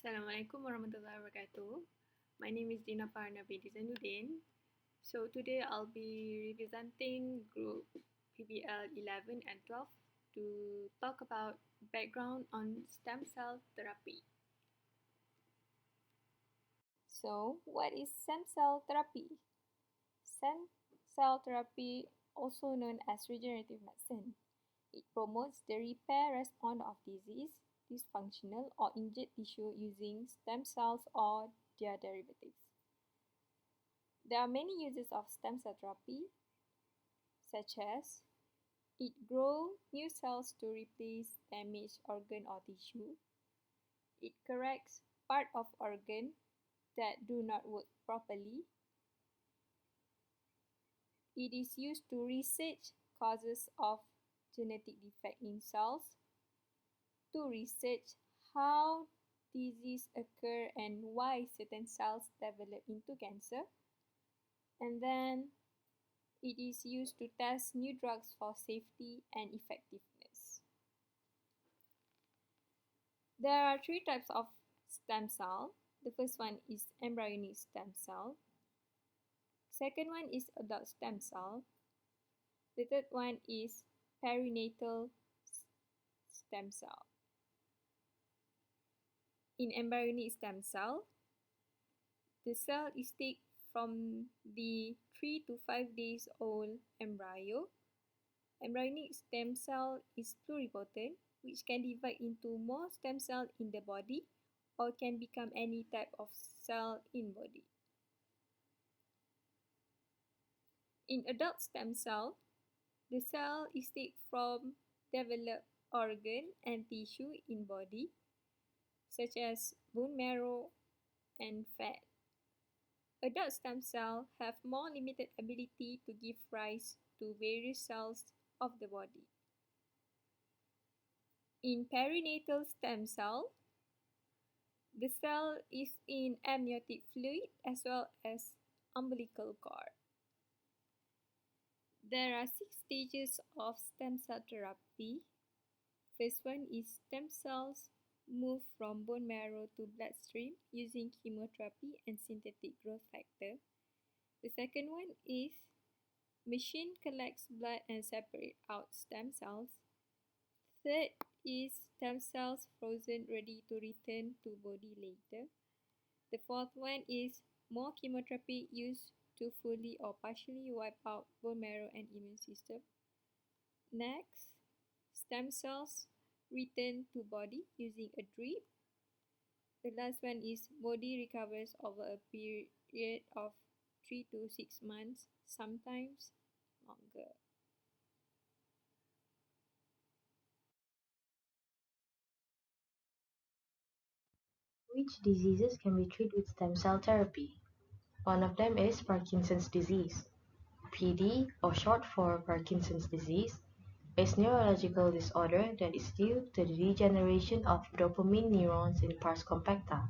Assalamualaikum warahmatullahi wabarakatuh. My name is Dina Farna binti Zainuddin. So today I'll be representing group PBL 11 and 12 to talk about background on stem cell therapy. So, what is stem cell therapy? Stem cell therapy, also known as regenerative medicine, it promotes the repair response of disease, dysfunctional, or injured tissue using stem cells or their derivatives. There are many uses of stem cell therapy, such as it grows new cells to replace damaged organ or tissue. It corrects part of organ that do not work properly. It is used to research causes of genetic defect in cells, to research how disease occur and why certain cells develop into cancer, and then it is used to test new drugs for safety and effectiveness. There are three types of stem cell. The first one is embryonic stem cell. Second one is adult stem cell. The third one is perinatal stem cell. In embryonic stem cell, the cell is taken from the 3 to 5 days old embryo. Embryonic stem cell is pluripotent, which can divide into more stem cells in the body or can become any type of cell in body. In adult stem cell, the cell is taken from developed organ and tissue in body, such as bone marrow and fat. Adult stem cells have more limited ability to give rise to various cells of the body. In perinatal stem cell, the cell is in amniotic fluid as well as umbilical cord. There are 6 stages of stem cell therapy. First one is stem cells move from bone marrow to bloodstream using chemotherapy and synthetic growth factor. The second one is machine collects blood and separate out stem cells. Third is stem cells frozen ready to return to body later. The fourth one is more chemotherapy used to fully or partially wipe out bone marrow and immune system. Next, stem cells return to body using a drip. The last one is body recovers over a period of 3 to 6 months, sometimes longer. Which diseases can be treated with stem cell therapy? One of them is Parkinson's disease. PD, or short for Parkinson's disease, is a neurological disorder that is due to the degeneration of dopamine neurons in pars compacta,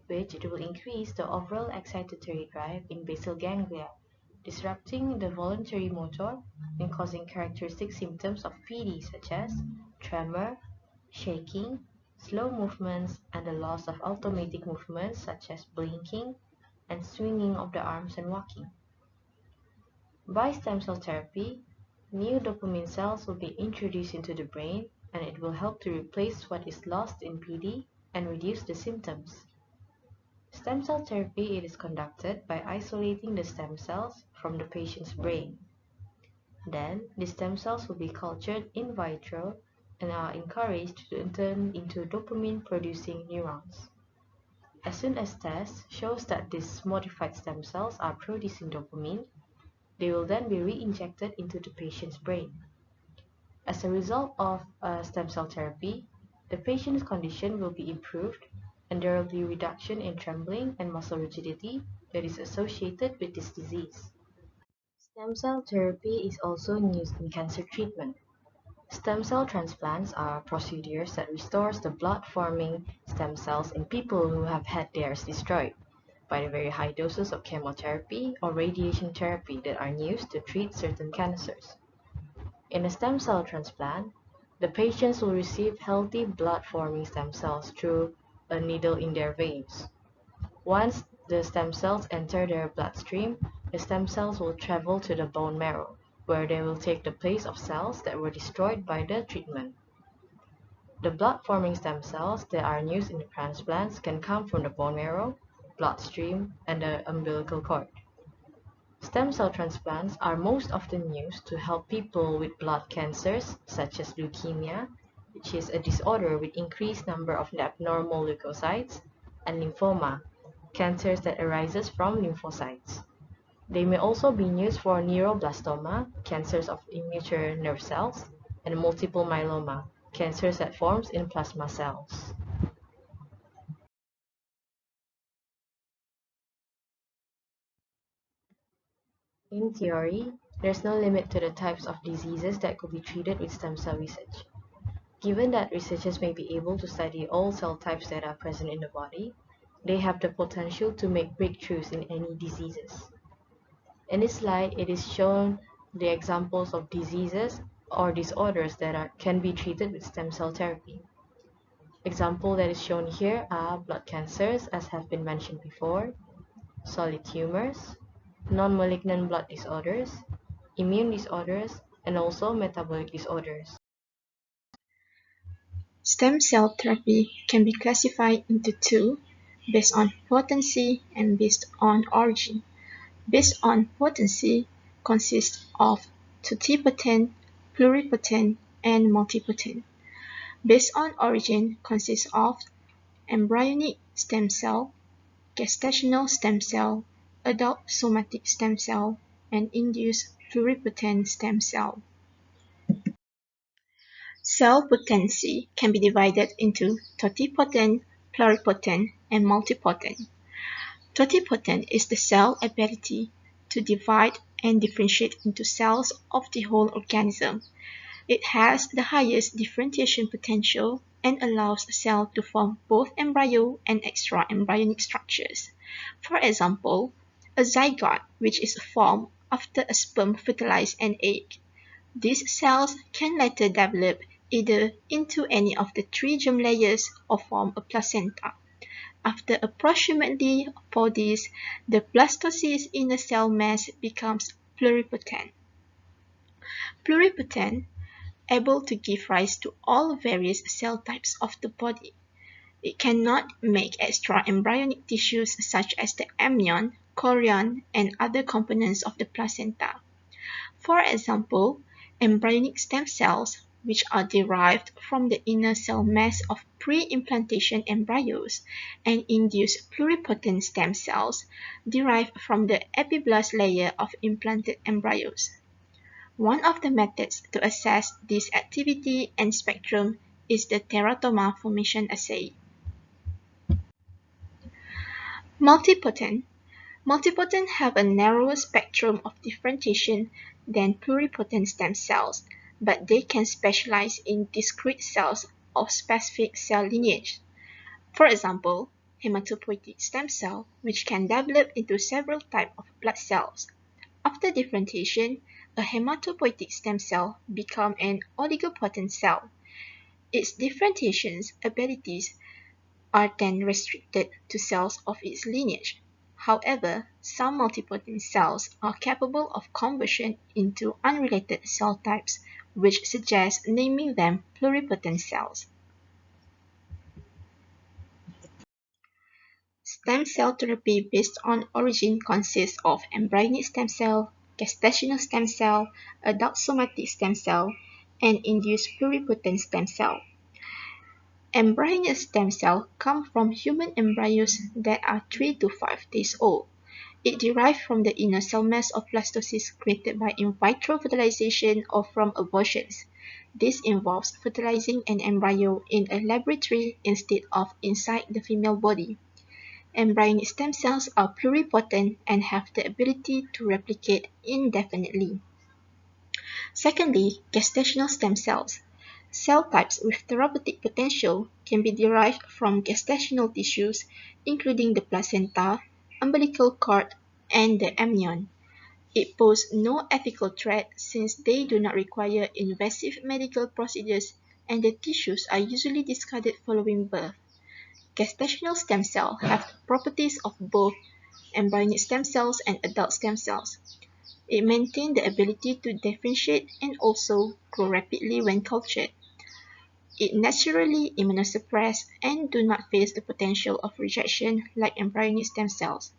which will increase the overall excitatory drive in basal ganglia, disrupting the voluntary motor and causing characteristic symptoms of PD such as tremor, shaking, slow movements, and the loss of automatic movements such as blinking and swinging of the arms and walking. By stem cell therapy, new dopamine cells will be introduced into the brain, and it will help to replace what is lost in PD and reduce the symptoms. Stem cell therapy is conducted by isolating the stem cells from the patient's brain. Then, the stem cells will be cultured in vitro and are encouraged to turn into dopamine-producing neurons. As soon as tests shows that these modified stem cells are producing dopamine, they will then be re-injected into the patient's brain. As a result of stem cell therapy, the patient's condition will be improved and there will be reduction in trembling and muscle rigidity that is associated with this disease. Stem cell therapy is also used in cancer treatment. Stem cell transplants are procedures that restores the blood-forming stem cells in people who have had theirs destroyed by the very high doses of chemotherapy or radiation therapy that are used to treat certain cancers. In a stem cell transplant, the patients will receive healthy blood-forming stem cells through a needle in their veins. Once the stem cells enter their bloodstream, the stem cells will travel to the bone marrow, where they will take the place of cells that were destroyed by the treatment. The blood-forming stem cells that are used in the transplants can come from the bone marrow, bloodstream, and the umbilical cord. Stem cell transplants are most often used to help people with blood cancers, such as leukemia, which is a disorder with increased number of abnormal leukocytes, and lymphoma, cancers that arises from lymphocytes. They may also be used for neuroblastoma, cancers of immature nerve cells, and multiple myeloma, cancers that forms in plasma cells. In theory, there's no limit to the types of diseases that could be treated with stem cell research. Given that researchers may be able to study all cell types that are present in the body, they have the potential to make breakthroughs in any diseases. In this slide, it is shown the examples of diseases or disorders that can be treated with stem cell therapy. Examples that is shown here are blood cancers, as have been mentioned before, solid tumors, non-malignant blood disorders, immune disorders, and also metabolic disorders. Stem cell therapy can be classified into two, based on potency and based on origin. Based on potency consists of totipotent, pluripotent, and multipotent. Based on origin consists of embryonic stem cell, gestational stem cell, adult somatic stem cell, and induced pluripotent stem cell. Cell potency can be divided into totipotent, pluripotent, and multipotent. Totipotent is the cell ability to divide and differentiate into cells of the whole organism. It has the highest differentiation potential and allows a cell to form both embryo and extra-embryonic structures. For example, a zygote, which is formed after a sperm fertilizes an egg. These cells can later develop either into any of the three germ layers or form a placenta. After approximately 4 days, the blastocyst in the cell mass becomes pluripotent. Pluripotent, able to give rise to all various cell types of the body. It cannot make extra embryonic tissues such as the amnion, chorion, and other components of the placenta. For example, embryonic stem cells, which are derived from the inner cell mass of pre-implantation embryos, and induced pluripotent stem cells, derived from the epiblast layer of implanted embryos. One of the methods to assess this activity and spectrum is the teratoma formation assay. Multipotent. Multipotent have a narrower spectrum of differentiation than pluripotent stem cells, but they can specialize in discrete cells of specific cell lineage. For example, hematopoietic stem cell, which can develop into several types of blood cells. After differentiation, a hematopoietic stem cell becomes an oligopotent cell. Its differentiation abilities are then restricted to cells of its lineage. However, some multipotent cells are capable of conversion into unrelated cell types, which suggests naming them pluripotent cells. Stem cell therapy based on origin consists of embryonic stem cell, gestational stem cell, adult somatic stem cell, and induced pluripotent stem cell. Embryonic stem cells come from human embryos that are 3 to 5 days old. It derives from the inner cell mass of blastocysts created by in vitro fertilization or from abortions. This involves fertilizing an embryo in a laboratory instead of inside the female body. Embryonic stem cells are pluripotent and have the ability to replicate indefinitely. Secondly, gestational stem cells. Cell types with therapeutic potential can be derived from gestational tissues, including the placenta, umbilical cord, and the amnion. It poses no ethical threat since they do not require invasive medical procedures and the tissues are usually discarded following birth. gestational stem cells have the properties of both embryonic stem cells and adult stem cells. It maintains the ability to differentiate and also grow rapidly when cultured. It naturally immunosuppress and do not face the potential of rejection like embryonic stem cells.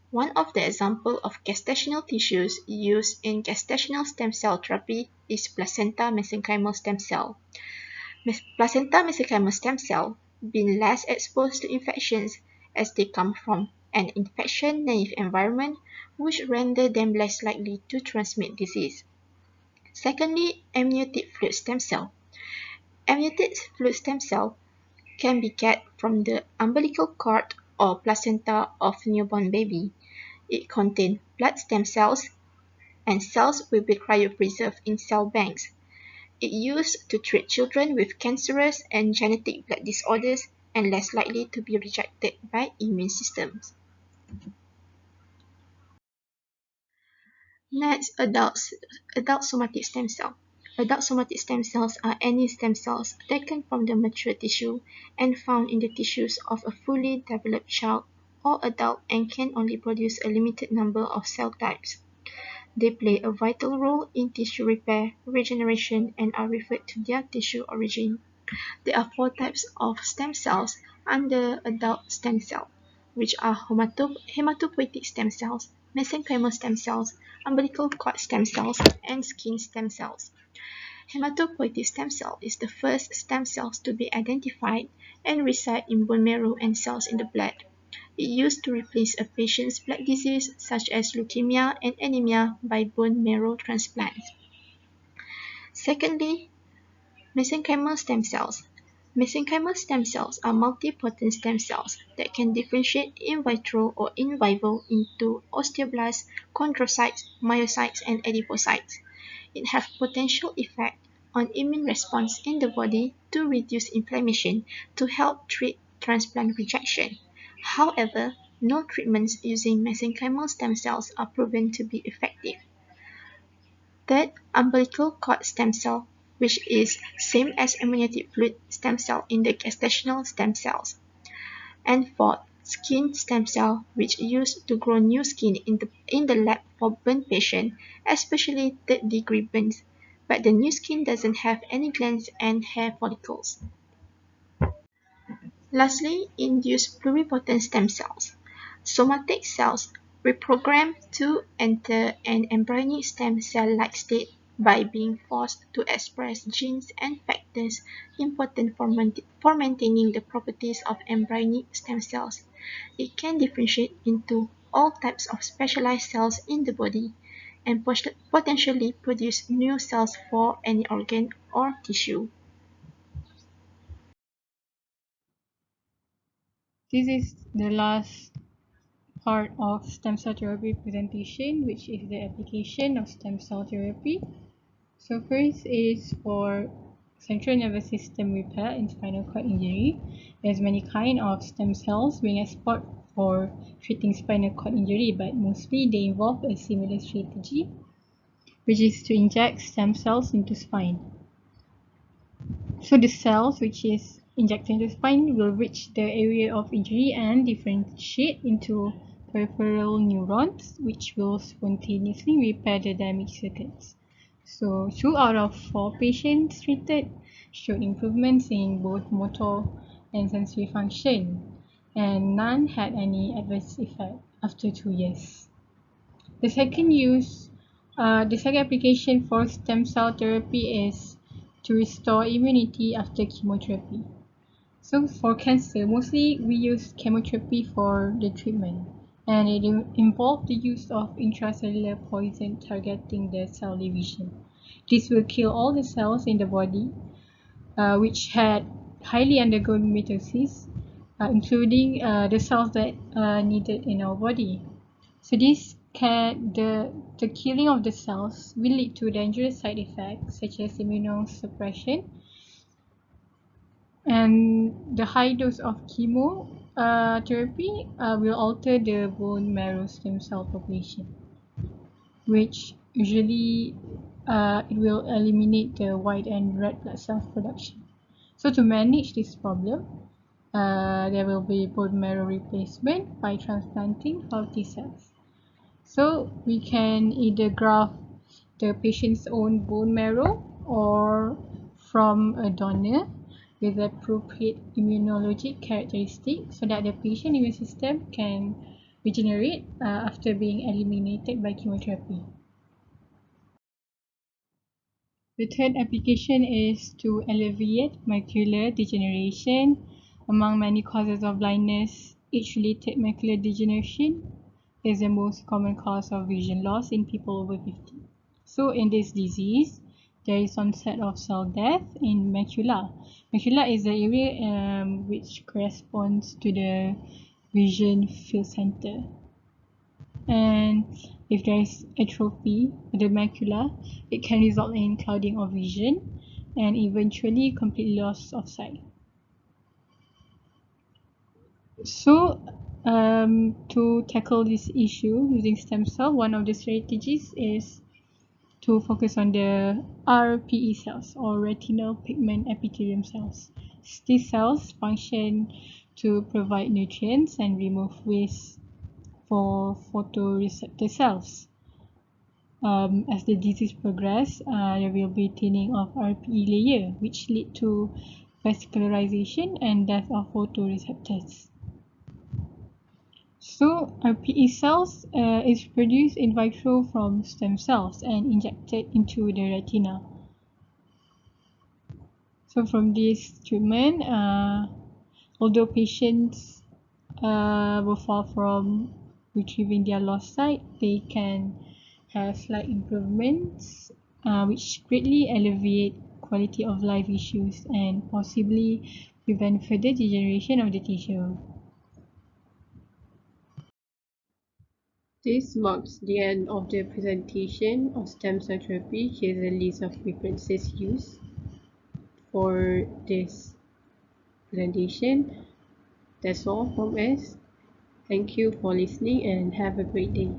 One of the examples of gestational tissues used in gestational stem cell therapy is placenta mesenchymal stem cell. Placenta mesenchymal stem cell being less exposed to infections as they come from an infection-naive environment, which render them less likely to transmit disease. Secondly, amniotic fluid stem cell. Amniotic fluid stem cell can be get from the umbilical cord or placenta of newborn baby. It contains blood stem cells, and cells will be cryopreserved in cell banks. It used to treat children with cancerous and genetic blood disorders and less likely to be rejected by immune systems. Next, adult somatic stem cell. Adult somatic stem cells are any stem cells taken from the mature tissue and found in the tissues of a fully developed child or adult and can only produce a limited number of cell types. They play a vital role in tissue repair, regeneration, and are referred to their tissue origin. There are 4 types of stem cells under adult stem cell, which are hematopoietic stem cells, mesenchymal stem cells, umbilical cord stem cells, and skin stem cells. Hematopoietic stem cell is the first stem cells to be identified and reside in bone marrow and cells in the blood. It used to replace a patient's blood disease such as leukemia and anemia by bone marrow transplant. Secondly, mesenchymal stem cells. Mesenchymal stem cells are multipotent stem cells that can differentiate in vitro or in vivo into osteoblasts, chondrocytes, myocytes, and adipocytes. It has potential effect on immune response in the body to reduce inflammation to help treat transplant rejection. However, no treatments using mesenchymal stem cells are proven to be effective. Third, umbilical cord stem cell, which is same as amniotic fluid stem cell in the gestational stem cells. And fourth, skin stem cell, which used to grow new skin in the lab for burn patients, especially third-degree burns, but the new skin doesn't have any glands and hair follicles. Lastly, induced pluripotent stem cells. Somatic cells reprogram to enter an embryonic stem cell-like state by being forced to express genes and factors important for maintaining the properties of embryonic stem cells. It can differentiate into all types of specialized cells in the body and potentially produce new cells for any organ or tissue. This is the last part of stem cell therapy presentation, which is the application of stem cell therapy. So first is for central nervous system repair in spinal cord injury. There's many kind of stem cells being explored for treating spinal cord injury, but mostly they involve a similar strategy, which is to inject stem cells into spine. So the cells which is injected into the spine will reach the area of injury and differentiate into peripheral neurons, which will spontaneously repair the damaged circuits. So 2 out of 4 patients treated showed improvements in both motor and sensory function, and none had any adverse effect after 2 years. The second application for stem cell therapy is to restore immunity after chemotherapy. So for cancer, mostly we use chemotherapy for the treatment, and it involves the use of intracellular poison targeting the cell division. This will kill all the cells in the body which had highly undergone mitosis, including the cells that are needed in our body. So the killing of the cells will lead to dangerous side effects such as immunosuppression, and the high dose of chemotherapy will alter the bone marrow stem cell population, which usually it will eliminate the white and red blood cell production. So to manage this problem, there will be bone marrow replacement by transplanting healthy cells. So we can either graft the patient's own bone marrow or from a donor with appropriate immunologic characteristics so that the patient immune system can regenerate after being eliminated by chemotherapy. The third application is to alleviate macular degeneration. Among many causes of blindness, age-related macular degeneration is the most common cause of vision loss in people over 50. So in this disease, there is onset of cell death in macula. Macula is the area which corresponds to the vision field center. And if there is atrophy of the macula, it can result in clouding of vision and eventually complete loss of sight. So to tackle this issue using stem cell, one of the strategies is to focus on the RPE cells or retinal pigment epithelium cells. These cells function to provide nutrients and remove waste for photoreceptor cells. As the disease progresses, there will be thinning of RPE layer, which lead to vascularization and death of photoreceptors. So RPE cells is produced in vitro from stem cells and injected into the retina. So from this treatment, although patients will far from retrieving their lost sight, they can have slight improvements which greatly alleviate quality of life issues and possibly prevent further degeneration of the tissue. This marks the end of the presentation of stem cell therapy. Here's a list of references used for this presentation. That's all from us. Thank you for listening and have a great day.